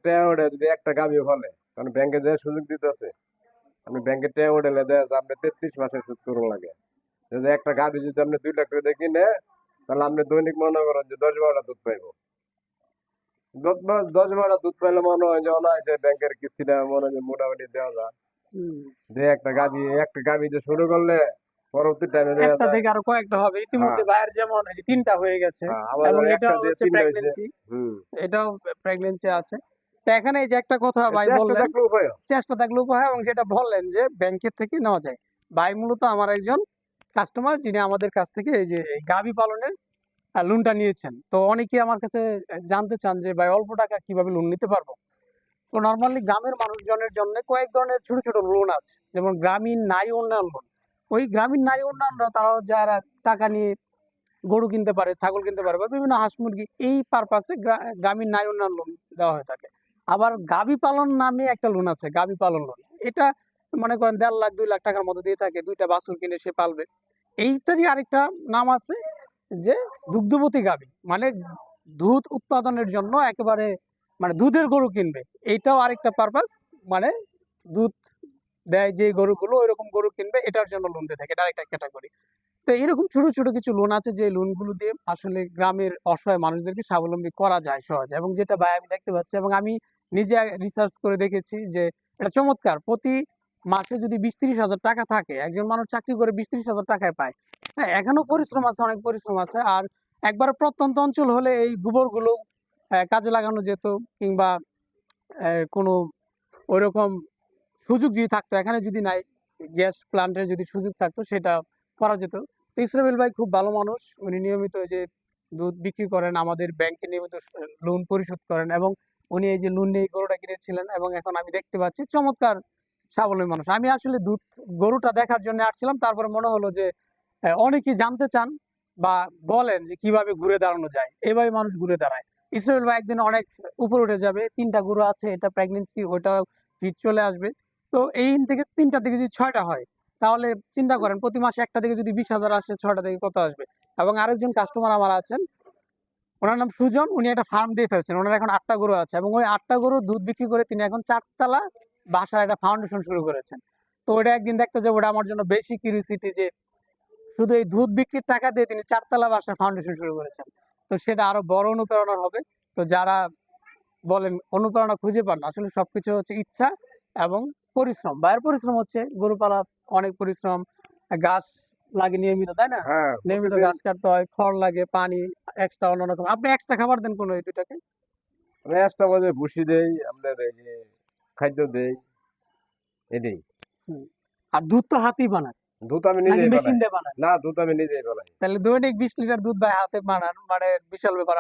টেয়া ওঠে যদি একটা গাভী ফলে, কারণ ব্যাংকে যে সুযোগ দিতেছে, আপনি ব্যাংকে টেয়া উঠেলে দেয় যে আপনি 33 মাসের সুদ করুন লাগে। যদি একটা গাভী যদি আপনি 2 লাখ টাকা দিয়ে কিনে, তাহলে আপনি দৈনিক মনে করেন যে 10-12টা দুধ পাইবো। 10-12টা দুধ পাইলে মনে হয় যে অনায়াসে ব্যাংকের কিস্তিটা মনে হয় যে মোটামুটি দেওয়া যায়। যে একটা গাভী দিয়ে শুরু করলে পরবর্তী টাইমে দেওয়া একটা যায়। থেকে আরো কয়েকটা হবে। হ্যাঁ ইতিমধ্যে ভাইয়ের যেমন এই যে 3টা হয়ে গেছে আমার এবং একটা এটাও দিয়ে হচ্ছে 3টা হয়েছে। প্রেগন্যান্সি, এটাও প্রেগন্যান্সি আছে। তো এখানে এই যে একটা কথা ভাই চেষ্টা বললেন, থাকলে উপায়। চেষ্টা থাকলে উপায় হয়, এবং যেটা বললেন যে ব্যাংকের থেকে নেওয়া যায়। ভাই মূলত আমার একজন কাস্টমার, যিনি আমাদের কাছ থেকে এই যে এই গাভী পালনের লোনটা নিয়েছেন। তো অনেকেই আমার কাছে জানতে চান যে ভাই অল্প টাকা কিভাবে লোন নিতে পারবো। তো নর্মালি গ্রামের মানুষজনের জন্য কয়েক ধরনের ছোট ছোট লোন আছে, যেমন গ্রামীণ নারী উন্নয়ন লোন। ওই গ্রামীণ নারী উন্নয়নরা তারা যারা টাকা নিয়ে গরু কিনতে পারে, ছাগল কিনতে পারে, বা বিভিন্ন হাঁস মুরগি, এই পারপাসে গ্রামীণ নারী উন্নয়ন লোন দেওয়া হয়ে থাকে। আবার গাভী পালন নামে একটা লোন আছে, গাভী পালন লোন। এটা মনে করেন 1.5 লাখ 2 লাখ টাকার মতো দিয়ে থাকে, 2টা বাছুর কিনে সে পালবে। এইটারই আরেকটা নাম আছে যে দুগ্ধবতী গাভী, মানে দুধ উৎপাদনের জন্য একেবারে, মানে দুধের গরু কিনবে। এইটাও আরেকটা পারপাস, মানে দুধ দেয় যে গরুগুলো, ওইরকম গরু কিনবে, এটার জন্য লোন দিয়ে থাকে, এটা আরেকটা ক্যাটাগরি। তো এরকম ছোট ছোট কিছু লোন আছে, যে লোনগুলো দিয়ে আসলে গ্রামের অসহায় মানুষদেরকে স্বাবলম্বী করা যায় সহজে। এবং যেটা ভাই আমি দেখতে পাচ্ছি, এবং আমি নিজে রিসার্চ করে দেখেছি যে এটা চমৎকার। প্রতি মাসে যদি 20-30 হাজার টাকা থাকে, একজন মানুষ চাকরি করে 20-30 হাজার টাকায় পায়। হ্যাঁ, এখনো পরিশ্রম আছে, অনেক পরিশ্রম আছে। আর একবার প্রত্যন্ত অঞ্চল হলে এই গোবরগুলো কাজে লাগানো যেত, কিংবা কোনো ওইরকম সুযোগ যদি থাকতো, এখানে যদি নাই, গ্যাস প্লান্টের যদি সুযোগ থাকতো, সেটা করা যেত। তো ইসরাবেল ভাই খুব ভালো মানুষ, উনি নিয়মিত এই যে দুধ বিক্রি করেন, আমাদের ব্যাংকে নিয়মিত লোন পরিশোধ করেন, এবং উনি এই যে লোন নিয়ে গরুটা কিনেছিলেন, এবং এখন আমি দেখতে পাচ্ছি চমৎকার স্বাবলম্বী মানুষ। আমি আসলে গরুটা দেখার জন্য আসছিলাম, তারপরে মনে হলো যে অনেকেই জানতে চান বা বলেন যে কিভাবে ঘুরে দাঁড়ানো যায়, এভাবে মানুষ ঘুরে দাঁড়ায়। ইসরায়েল ভাই একদিন অনেক উপরে উঠে যাবে, 3টা গরু আছে, এটা প্রেগনেন্সি, ওইটা ফিট চলে আসবে। তো এই থেকে 3টা থেকে যদি 6টা হয়, তাহলে চিন্তা করেন প্রতি মাসে একটা থেকে যদি 20,000 আসে, 6টা থেকে কত আসবে। এবং আরেকজন কাস্টমার আমার আছেন, ওনার নাম সুজন, উনি একটা ফার্ম দিয়ে ফেলছেন, ওনার এখন 8টা গরু আছে, এবং ওই 8টা গরু দুধ বিক্রি করে তিনি এখন 4তলা বাসায় একটা ফাউন্ডেশন শুরু করেছেন। তো ওটা একদিন দেখতে যাবো, ওটা আমার জন্য বেশি কিউরিওসিটি, যে শুধু এই দুধ বিক্রির টাকা দিয়ে তিনি 4তলা বাসার ফাউন্ডেশন শুরু করেছেন। তো সেটা আরো বড় অনুপ্রেরণার হবে। তো যারা বলেন অনুপ্রেরণা খুঁজে পান, আসলে সবকিছু হচ্ছে ইচ্ছা এবং পরিশ্রম। বাইরের পরিশ্রম হচ্ছে গরু পালা, অনেক পরিশ্রম, ঘাস লাগে নিয়মিত, তাই না? হ্যাঁ, নিয়মিত প্রতিদিন ঘাস কাটতে হয়, খড় লাগে, পানি, এক্সট্রা অন্য রকম। আপনি এক্সট্রা খাবার দেন কোনো এই দুটাকে? আমি এক্সট্রা মাঝে ভুসি দেই, আপনার এই যে খাদ্য দেই, এটাই। হুম। আর দুধ তো হাতেই বানান দুধ আমি নাকি নিজেই মেশিন বানাই। দিয়ে বানান? না, দুধ আমি নিজেই বানাই। তাহলে দৈনিক 20 লিটার দুধ ভাই হাতে বানান, মানে বিশাল ব্যাপার।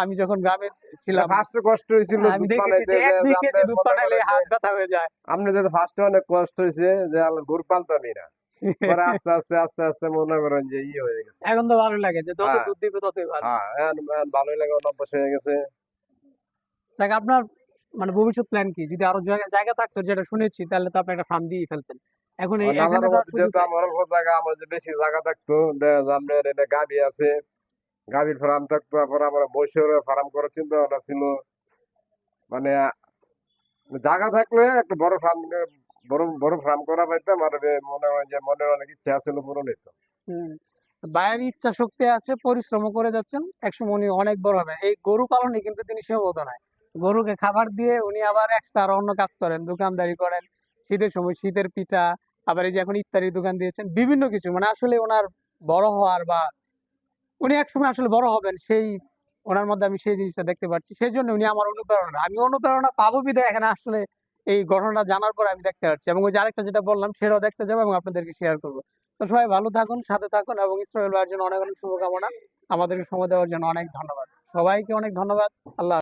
আমি যখন গ্রামে ছিলাম, ফার্স্টে কষ্ট হয়েছিল আমি দুধ দেখেছি বানাইতে, যে যে 1-2 আপনি কেজি দুধ মনে বানাইলে করেন যে হাত ব্যথা হয়ে যায়। আপনি যদি ফার্স্টে অনেক কষ্ট হয়েছে যে আল্লাহ গরু পালতামই না, পরে আস্তে আস্তে আস্তে আস্তে মনে করেন যে ইয়ে হয়ে গেছে। এখন তো ভালো লাগে, যে যত হ্যাঁ দুধ দিবে ততই ভালো। হ্যাঁ, এখন ভালোই লাগে, অভ্যাস হয়ে গেছে। দেখ, আপনার মানে ভবিষ্যৎ প্ল্যান কি? যদি আরো জায়গা জায়গা থাকতো, যেটা শুনেছি, তাহলে তো আপনি একটা ফার্ম দিয়ে ফেলতেন। এখন এই এখানে আল্লাহর তো আর মধ্যে সুযোগ যেহেতু নাই। আমার অল্প জায়গা, আমার যে বেশি জায়গা থাকতো, দেখা যায় আপনার এটা গাভী আছে, গাভীর ফার্ম থাকতো, তারপর আমার বৈশের ফার্ম করার চিন্তা ভাবনা ছিল। মানে জায়গা থাকলে একটা বড় ফার্ম, বড় বড় ফার্ম করা পাইতাম, আর মনে হয় যে মনের অনেক ইচ্ছা ছিল, পূরণ হইতো। হুম। ভাইয়ের ইচ্ছা শক্তি আছে, পরিশ্রমও করে যাচ্ছেন, একসময় উনি অনেক বড় হবেন। এই গরু পালনে কিন্তু তিনি সীমাবদ্ধ নয়। গরুকে খাবার দিয়ে উনি আবার এক্সট্রা আরো অন্য কাজ করেন, দোকানদারি করেন, শীতের সময় শীতের পিঠা, আবার এই যে এখন ইফতারি দোকান দিয়েছেন, বিভিন্ন কিছু। মানে আসলে ওনার বড় হওয়ার, বা উনি একসময় আসলে বড় হবেন, সেই ওনার মধ্যে আমি সেই জিনিসটা দেখতে পাচ্ছি। সেই জন্য উনি আমার অনুপ্রেরণা। আমি অনুপ্রেরণা পাবো বিধায় এখানে আসলে এই ঘটনাটা জানার পর আমি দেখতে পাচ্ছি, এবং ওই যে আরেকটা যেটা বললাম, সেটাও দেখতে যাবো এবং আপনাদেরকে শেয়ার করবো। তো সবাই ভালো থাকুন, সাথে থাকুন, এবং ইসরায়েল ভাইয়ের জন্য অনেক অনেক শুভকামনা। আমাদেরকে সময় দেওয়ার জন্য অনেক ধন্যবাদ। সবাইকে অনেক ধন্যবাদ। আল্লাহ।